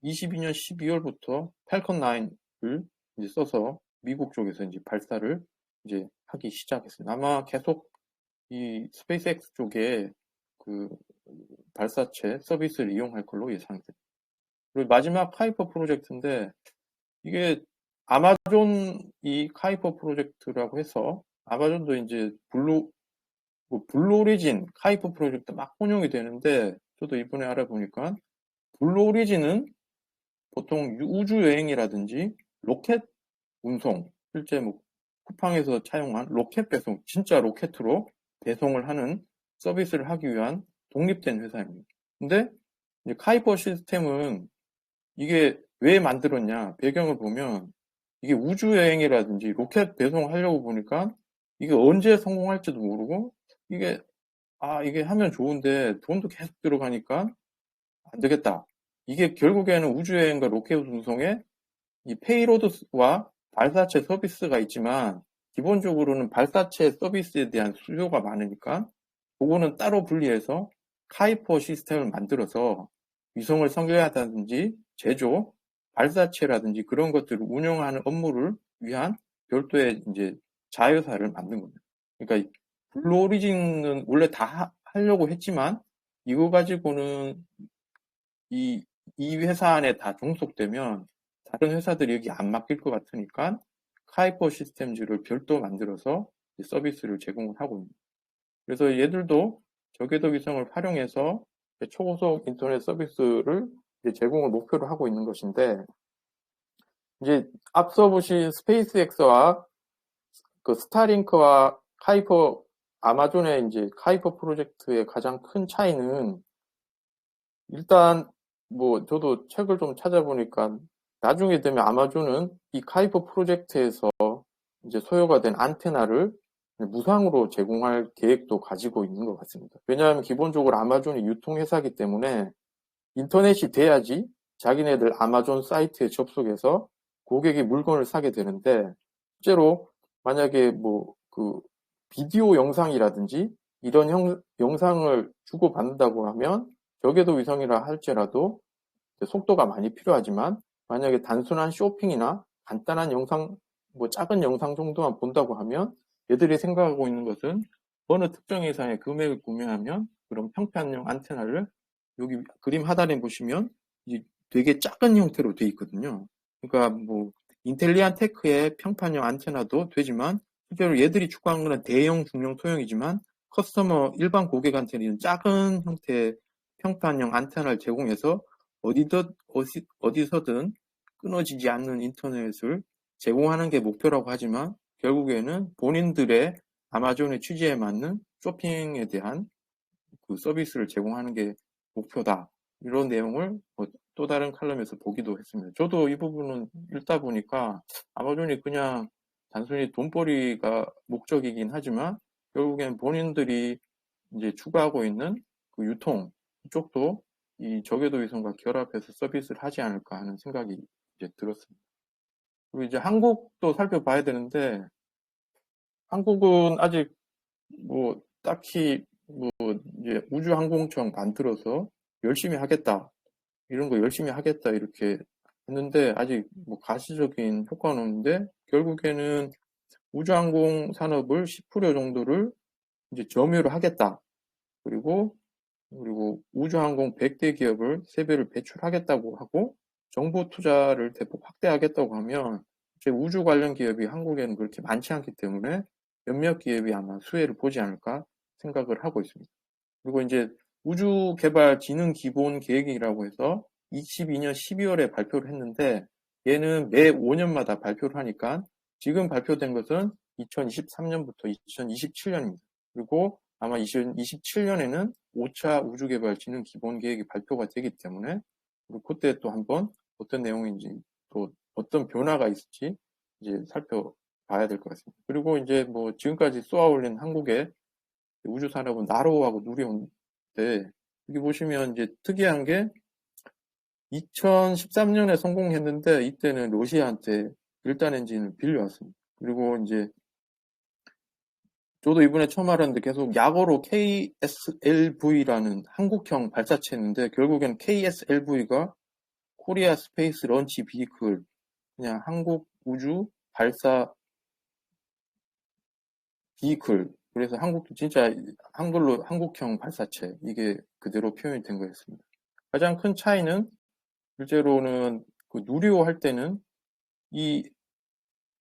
22년 12월부터 팔컨 9을 이제 써서 미국 쪽에서 이제 발사를 이제 하기 시작했습니다. 아마 계속 이 스페이스X 쪽에 그 발사체 서비스를 이용할 걸로 예상됩니다. 그리고 마지막 카이퍼 프로젝트인데 이게 아마존이 카이퍼 프로젝트라고 해서 아마존도 이제 블루 오리진 카이퍼 프로젝트 막 혼용이 되는데 저도 이번에 알아보니까 블루 오리진은 보통 우주 여행이라든지 로켓 운송, 실제 뭐 쿠팡에서 차용한 로켓 배송, 진짜 로켓으로 배송을 하는 서비스를 하기 위한 독립된 회사입니다. 근데 이제 카이퍼 시스템은 이게 왜 만들었냐 배경을 보면 이게 우주 여행이라든지 로켓 배송하려고 보니까 이게 언제 성공할지도 모르고 이게 이게 하면 좋은데 돈도 계속 들어가니까 안 되겠다. 이게 결국에는 우주여행과 로켓 운송에 이 페이로드와 발사체 서비스가 있지만 기본적으로는 발사체 서비스에 대한 수요가 많으니까 그거는 따로 분리해서 카이퍼 시스템을 만들어서 위성을 선별하다든지 제조, 발사체라든지 그런 것들을 운영하는 업무를 위한 별도의 이제 자회사를 만든 겁니다. 그러니까 블루 오리진은 원래 다 하려고 했지만 이거 가지고는 이 회사 안에 다 종속되면 다른 회사들이 여기 안 맡길 것 같으니까 카이퍼 시스템즈를 별도 만들어서 서비스를 제공을 하고 있습니다. 그래서 얘들도 저궤도 위성을 활용해서 초고속 인터넷 서비스를 제공을 목표로 하고 있는 것인데 이제 앞서 보신 스페이스X와 그 스타링크와 카이퍼 아마존의 이제 카이퍼 프로젝트의 가장 큰 차이는 일단 뭐 저도 책을 좀 찾아보니까 나중에 되면 아마존은 이 카이퍼 프로젝트에서 이제 소요가 된 안테나를 무상으로 제공할 계획도 가지고 있는 것 같습니다. 왜냐하면 기본적으로 아마존이 유통회사이기 때문에 인터넷이 돼야지 자기네들 아마존 사이트에 접속해서 고객이 물건을 사게 되는데 실제로 만약에 뭐 그 비디오 영상이라든지 이런 영상을 주고받는다고 하면 저궤도 위성이라 할지라도 속도가 많이 필요하지만 만약에 단순한 쇼핑이나 간단한 영상, 뭐 작은 영상 정도만 본다고 하면 얘들이 생각하고 있는 것은 어느 특정 이상의 금액을 구매하면 그런 평판형 안테나를 여기 그림 하단에 보시면 되게 작은 형태로 되어 있거든요. 그러니까 뭐 인텔리안 테크의 평판형 안테나도 되지만 실제로 얘들이 추구하는 것은 대형, 중형, 소형이지만 커스터머 일반 고객한테는 작은 형태의 평판형 안테나를 제공해서 어디서든 끊어지지 않는 인터넷을 제공하는 게 목표라고 하지만 결국에는 본인들의 아마존의 취지에 맞는 쇼핑에 대한 그 서비스를 제공하는 게 목표다. 이런 내용을 또 다른 칼럼에서 보기도 했습니다. 저도 이 부분은 읽다 보니까 아마존이 그냥 단순히 돈벌이가 목적이긴 하지만 결국엔 본인들이 이제 추구하고 있는 그 유통 이쪽도 이 저궤도 위성과 결합해서 서비스를 하지 않을까 하는 생각이 이제 들었습니다. 그리고 이제 한국도 살펴봐야 되는데 한국은 아직 뭐 딱히 뭐 이제 우주항공청 만들어서 열심히 하겠다 이런 거 열심히 하겠다 이렇게 했는데 아직 뭐 가시적인 효과는 없는데 결국에는 우주항공 산업을 10% 정도를 이제 점유를 하겠다. 그리고 우주항공 100대 기업을 3배를 배출하겠다고 하고 정부 투자를 대폭 확대하겠다고 하면 이제 우주 관련 기업이 한국에는 그렇게 많지 않기 때문에 몇몇 기업이 아마 수혜를 보지 않을까 생각을 하고 있습니다. 그리고 이제 우주개발진흥 기본 계획이라고 해서 22년 12월에 발표를 했는데 얘는 매 5년마다 발표를 하니까 지금 발표된 것은 2023년부터 2027년입니다. 그리고 아마 2027년에는 5차 우주개발진흥 기본 계획이 발표가 되기 때문에 그리고 그때 또 한번 어떤 내용인지 또 어떤 변화가 있을지 이제 살펴봐야 될 것 같습니다. 그리고 이제 뭐 지금까지 쏘아올린 한국의 우주 산업은 나로하고 누리온데 여기 보시면 이제 특이한 게 2013년에 성공했는데 이때는 러시아한테 1단 엔진을 빌려왔습니다. 그리고 이제 저도 이번에 처음 알았는데 계속 약어로 KSLV라는 한국형 발사체였는데 결국엔 KSLV가 코리아 스페이스 런치 비클 그냥 한국 우주 발사 비클 그래서 한국도 진짜 한글로 한국형 발사체 이게 그대로 표현이 된 거였습니다. 가장 큰 차이는 실제로는 그 누리호 할 때는 이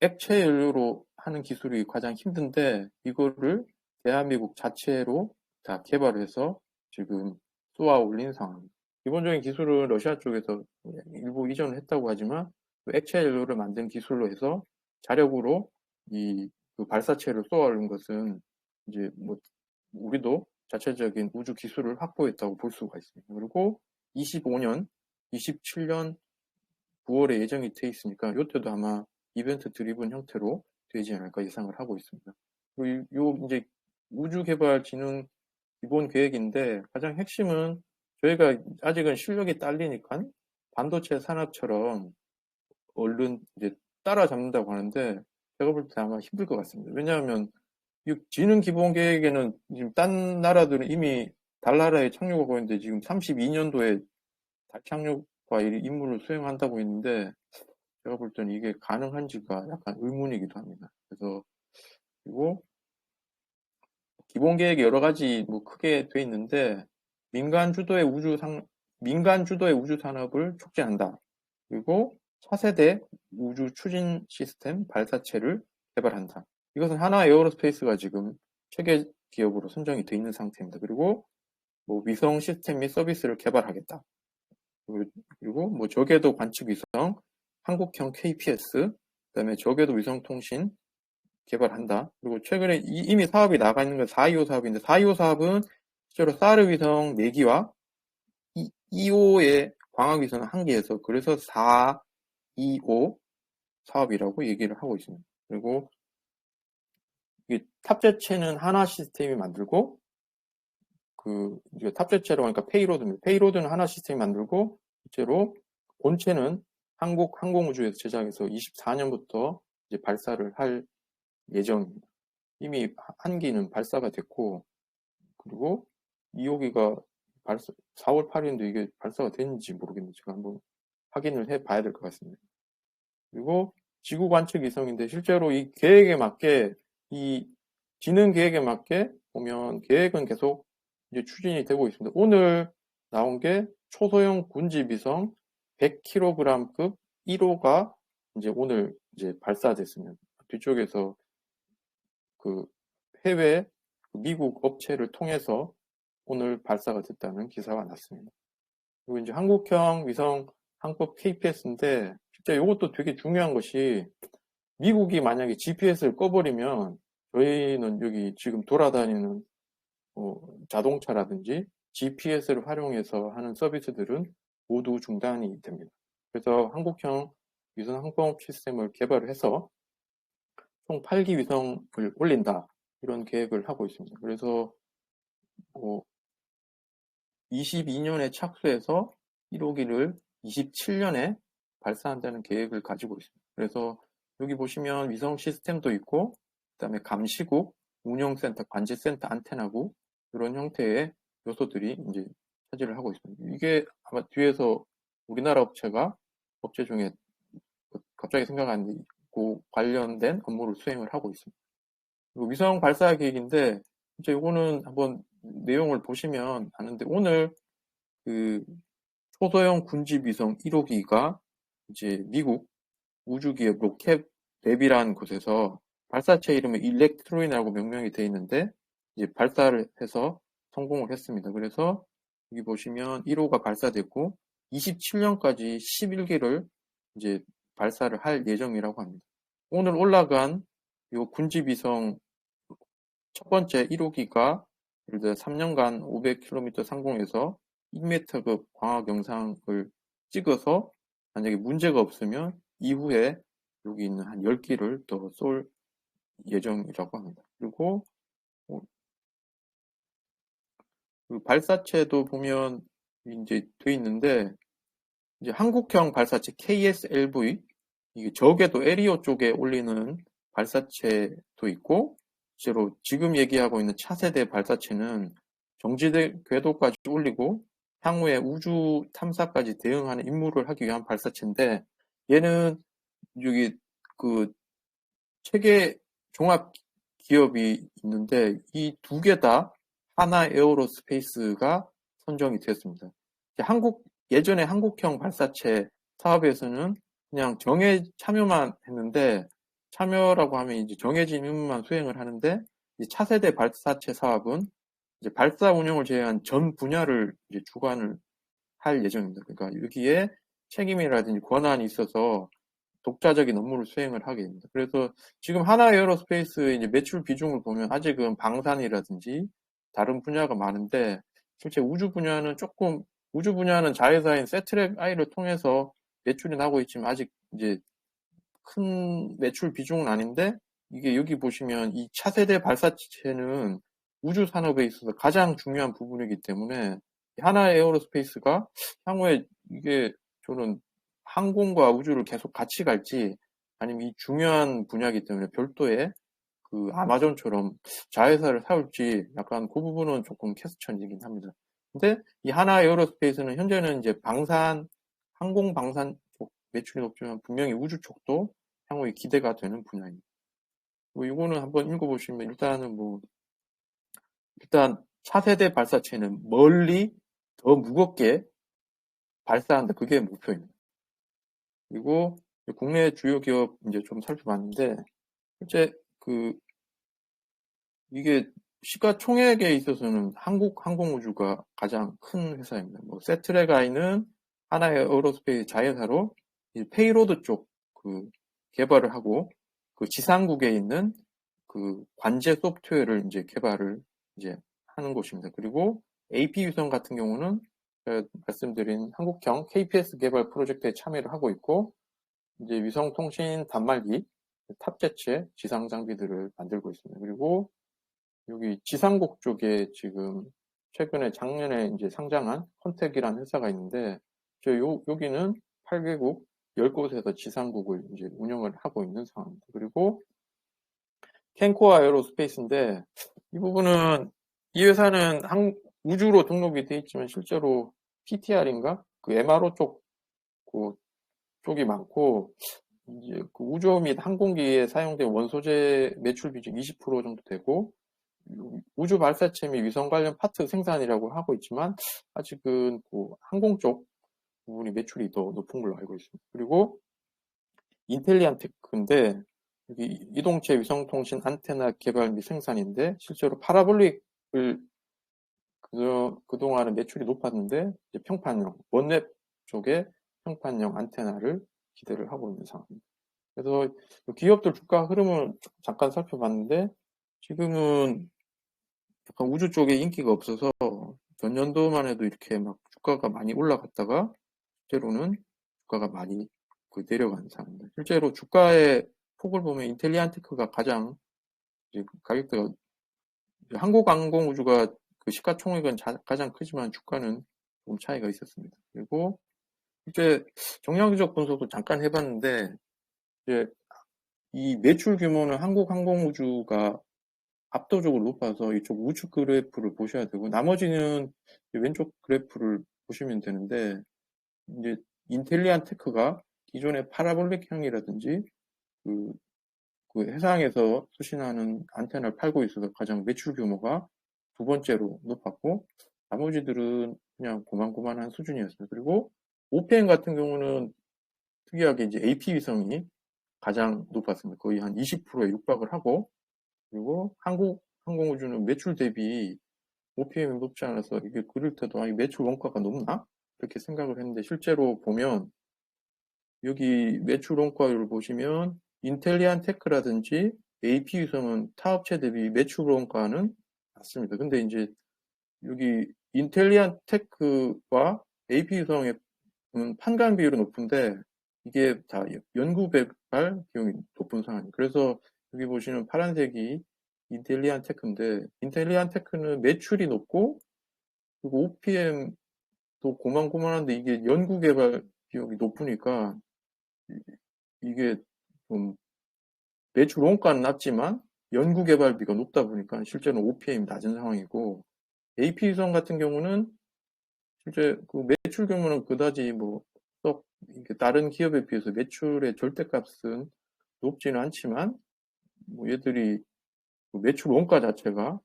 액체 연료로 하는 기술이 가장 힘든데 이거를 대한민국 자체로 다 개발을 해서 지금 쏘아 올린 상황입니다. 기본적인 기술은 러시아 쪽에서 일부 이전을 했다고 하지만 액체 연료를 만든 기술로 해서 자력으로 그 발사체를 쏘아 올린 것은 이제 뭐 우리도 자체적인 우주 기술을 확보했다고 볼 수가 있습니다. 그리고 25년, 27년 9월에 예정이 돼 있으니까 이때도 아마 이벤트 드리븐 형태로 되지 않을까 예상을 하고 있습니다. 그리고 요 이제 우주개발진흥 기본 계획인데 가장 핵심은 저희가 아직은 실력이 딸리니까 반도체 산업처럼 얼른 이제 따라잡는다고 하는데 제가 볼 때 아마 힘들 것 같습니다. 왜냐하면 이 지능 기본 계획에는 지금 딴 나라들은 이미 달 나라에 착륙하고 있는데 지금 32년도에 달 착륙과 임무를 수행한다고 했는데 제가 볼 때는 이게 가능한지가 약간 의문이기도 합니다. 그래서 그리고 기본 계획이 여러 가지 뭐 크게 돼 있는데 민간 주도의 우주 산업을 촉진한다. 그리고 차세대 우주 추진 시스템 발사체를 개발한다. 이것은 하나 에어로스페이스가 지금 체계 기업으로 선정이 돼 있는 상태입니다. 그리고 뭐 위성 시스템 및 서비스를 개발하겠다. 그리고 뭐 저궤도 관측 위성, 한국형 KPS, 그다음에 저궤도 위성 통신 개발한다. 그리고 최근에 이미 사업이 나가 있는 건 425 사업인데 425 사업은 실제로 사르 위성 4기와 2호의 광학 위성 1기에서 그래서 425 사업이라고 얘기를 하고 있습니다. 그리고 탑재체는 하나 시스템이 만들고 이제 탑재체로 하니까 페이로드입니다. 페이로드는 하나 시스템이 만들고 실제로 본체는 한국 항공우주에서 제작해서 24년부터 이제 발사를 할 예정입니다. 이미 한 기는 발사가 됐고 그리고 2호기가 발사, 4월 8일인데 이게 발사가 됐는지 모르겠는데 제가 한번 확인을 해 봐야 될 것 같습니다. 그리고 지구 관측 위성인데 실제로 이 계획에 맞게 이 지능 계획에 맞게 보면 계획은 계속 이제 추진이 되고 있습니다. 오늘 나온 게 초소형 군지 위성 100kg급 1호가 이제 오늘 이제 발사됐습니다. 뒤쪽에서 그 해외 미국 업체를 통해서 오늘 발사가 됐다는 기사가 났습니다. 그리고 이제 한국형 위성 항법 KPS인데 진짜 이것도 되게 중요한 것이 미국이 만약에 GPS를 꺼버리면 저희는 여기 지금 돌아다니는 자동차라든지 GPS를 활용해서 하는 서비스들은 모두 중단이 됩니다. 그래서 한국형 위성 항법 시스템을 개발을 해서 총 8기 위성을 올린다 이런 계획을 하고 있습니다. 그래서 22년에 착수해서 1호기를 27년에 발사한다는 계획을 가지고 있습니다. 그래서 여기 보시면 위성 시스템도 있고 그다음에 감시국, 운영센터, 관제센터, 안테나국 이런 형태의 요소들이 이제 차지를 하고 있습니다. 이게 아마 뒤에서 우리나라 업체 중에 갑자기 생각하는데 그 관련된 업무를 수행을 하고 있습니다. 그리고 위성 발사 계획인데 이제 이거는 한번 내용을 보시면 아는데 오늘 그 초소형 군집 위성 1호기가 이제 미국 우주기업 로켓랩이라는 곳에서 발사체 이름은 일렉트로인이라고 명명이 되어 있는데 이제 발사를 해서 성공을 했습니다. 그래서 여기 보시면 1호가 발사됐고 27년까지 11기를 이제 발사를 할 예정이라고 합니다. 오늘 올라간 이 군집 위성 첫 번째 1호기가 예를 들어 3년간 500km 상공에서 1m급 광학 영상을 찍어서 만약에 문제가 없으면 이후에 여기 있는 한 10기를 더 쏠 예정이라고 합니다. 그리고 그 발사체도 보면 이제 돼 있는데 이제 한국형 발사체 KSLV 이게 적에도 에리오 쪽에 올리는 발사체도 있고 실제로 지금 얘기하고 있는 차세대 발사체는 정지대 궤도까지 올리고 향후에 우주 탐사까지 대응하는 임무를 하기 위한 발사체인데 얘는 여기 그 체계 종합 기업이 있는데 이 두 개 다 하나 에어로스페이스가 선정이 됐습니다. 예전에 한국형 발사체 사업에서는 그냥 참여만 했는데 참여라고 하면 이제 정해진 임무만 수행을 하는데 차세대 발사체 사업은 이제 발사 운영을 제외한 전 분야를 이제 주관을 할 예정입니다. 그러니까 여기에 책임이라든지 권한이 있어서 독자적인 업무를 수행을 하게 됩니다. 그래서 지금 하나 에어로스페이스의 이제 매출 비중을 보면 아직은 방산이라든지 다른 분야가 많은데 실제 우주 분야는 자회사인 세트랙 I를 통해서 매출이 나고 있지만 아직 이제 큰 매출 비중은 아닌데 이게 여기 보시면 이 차세대 발사체는 우주 산업에 있어서 가장 중요한 부분이기 때문에 하나 에어로스페이스가 향후에 이게 저는 항공과 우주를 계속 같이 갈지 아니면 이 중요한 분야이기 때문에 별도의 그 아마존처럼 자회사를 세울지 약간 그 부분은 조금 캐스천이긴 합니다. 근데 이 하나 에어로스페이스는 현재는 이제 항공 방산 쪽 매출이 높지만 분명히 우주 쪽도 향후에 기대가 되는 분야입니다. 이거는 한번 읽어보시면 일단 차세대 발사체는 멀리 더 무겁게 발사한다. 그게 목표입니다. 그리고 국내 주요 기업 이제 좀 살펴봤는데 실제 이게 시가총액에 있어서는 한국 항공우주가 가장 큰 회사입니다. 세트랙 I는 하나의 에어로스페이스 자회사로 페이로드 쪽 개발을 하고 지상국에 있는 관제 소프트웨어를 이제 개발을 이제 하는 곳입니다. 그리고 AP 위성 같은 경우는 말씀드린 한국형 KPS 개발 프로젝트에 참여를 하고 있고 이제 위성통신 단말기 탑재체 지상 장비들을 만들고 있습니다. 그리고 여기 지상국 쪽에 지금 최근에 작년에 이제 상장한 컨택이라는 회사가 있는데 여기는 8개국 10곳에서 지상국을 이제 운영을 하고 있는 상황입니다. 그리고 캔코아 에어로스페이스인데 이 부분은 이 회사는 우주로 등록이 돼 있지만 실제로 PTR인가? 그 MRO 쪽이 많고, 이제 그 우주 및 항공기에 사용된 원소재 매출 비중 20% 정도 되고, 우주 발사체 및 위성 관련 파트 생산이라고 하고 있지만, 아직은 그 항공 쪽 부분이 매출이 더 높은 걸로 알고 있습니다. 그리고 인텔리안 테크인데, 여기 이동체 위성통신 안테나 개발 및 생산인데, 실제로 파라볼릭을 그동안은 매출이 높았는데, 이제 평판형, 원웹 쪽에 평판형 안테나를 기대를 하고 있는 상황입니다. 그래서 기업들 주가 흐름을 잠깐 살펴봤는데, 지금은 약간 우주 쪽에 인기가 없어서 전년도만 해도 이렇게 막 주가가 많이 올라갔다가 실제로는 주가가 많이 내려가는 상황입니다. 실제로 주가의 폭을 보면 인텔리안테크가 가장 가격대가 한국항공우주가 그 시가총액은 가장 크지만 주가는 좀 차이가 있었습니다. 그리고 이제 정량적 분석도 잠깐 해봤는데 이제 이 매출 규모는 한국항공우주가 압도적으로 높아서 이쪽 우측 그래프를 보셔야 되고 나머지는 왼쪽 그래프를 보시면 되는데 이제 인텔리안 테크가 기존의 파라볼릭형이라든지 그 해상에서 수신하는 안테나를 팔고 있어서 가장 매출 규모가 두 번째로 높았고 나머지들은 그냥 고만고만한 수준이었습니다. 그리고 OPM 같은 경우는 특이하게 이제 AP 위성이 가장 높았습니다. 거의 한 20%에 육박을 하고 그리고 한국 항공우주는 매출 대비 OPM이 높지 않아서 이게 그럴 때도 이 매출 원가가 높나? 그렇게 생각을 했는데 실제로 보면 여기 매출 원가율을 보시면 인텔리안 테크라든지 AP 위성은 타 업체 대비 매출 원가는 낮습니다. 근데 이제 여기 인텔리안 테크와 AP 위성의 판관 비율은 높은데 이게 다 연구 개발 비용이 높은 상황이에요. 그래서 여기 보시면 파란색이 인텔리안 테크인데 인텔리안 테크는 매출이 높고 그리고 OPM도 고만고만한데 이게 연구 개발 비용이 높으니까 이게 좀 매출 원가는 낮지만 연구 개발비가 높다 보니까 실제는 OPM이 낮은 상황이고 AP 위성 같은 경우는 실제 그 매출 규모는 그다지 썩 다른 기업에 비해서 매출의 절대값은 높지는 않지만 얘들이 매출 원가 자체가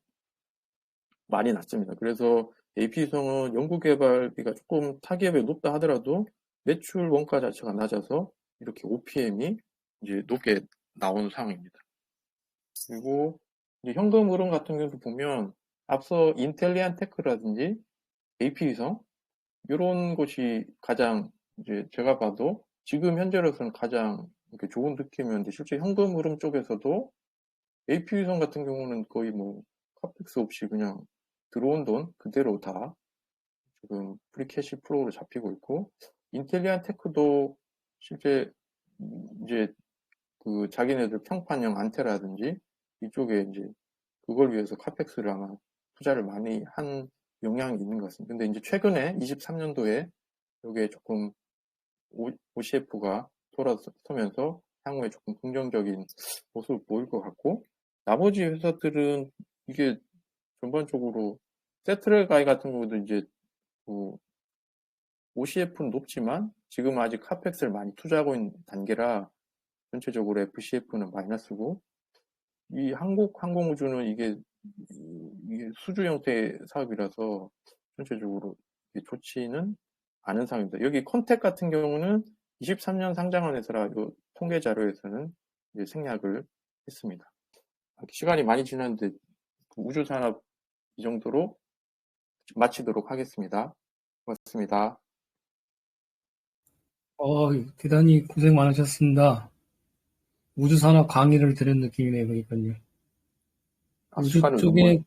많이 낮습니다. 그래서 AP성은 연구개발비가 조금 타 기업에 높다 하더라도 매출 원가 자체가 낮아서 이렇게 OPM이 이제 높게 나오는 상황입니다. 그리고 이제 현금 흐름 같은 경우도 보면 앞서 인텔리안 테크라든지 AP위성 이런 곳이 가장 이제 제가 봐도 지금 현재로서는 가장 이렇게 좋은 느낌이었는데 실제 현금 흐름 쪽에서도 AP위성 같은 경우는 거의 카펙스 없이 그냥 들어온 돈 그대로 다 지금 프리캐시 플로우로 잡히고 있고 인텔리안 테크도 실제 이제 그 자기네들 평판형 안테라든지 이쪽에 이제 그걸 위해서 카펙스를 아마 투자를 많이 한 영향이 있는 것 같습니다. 근데 이제 최근에 23년도에 이게 조금 OCF가 돌아서면서 향후에 조금 긍정적인 모습을 보일 것 같고 나머지 회사들은 이게 전반적으로 세트레가이 같은 경우도 이제 OCF는 높지만 지금 아직 카펙스를 많이 투자하고 있는 단계라 전체적으로 FCF는 마이너스고 이 한국 항공우주는 이게 수주 형태의 사업이라서 전체적으로 좋지는 않은 상황입니다. 여기 컨택 같은 경우는 23년 상장한 회사라 이 통계 자료에서는 이제 생략을 했습니다. 시간이 많이 지났는데 우주 산업 이 정도로 마치도록 하겠습니다. 고맙습니다. 대단히 고생 많으셨습니다. 우주산업 강의를 들은 느낌이네요, 그러니까요. 우주 시간을 쪽에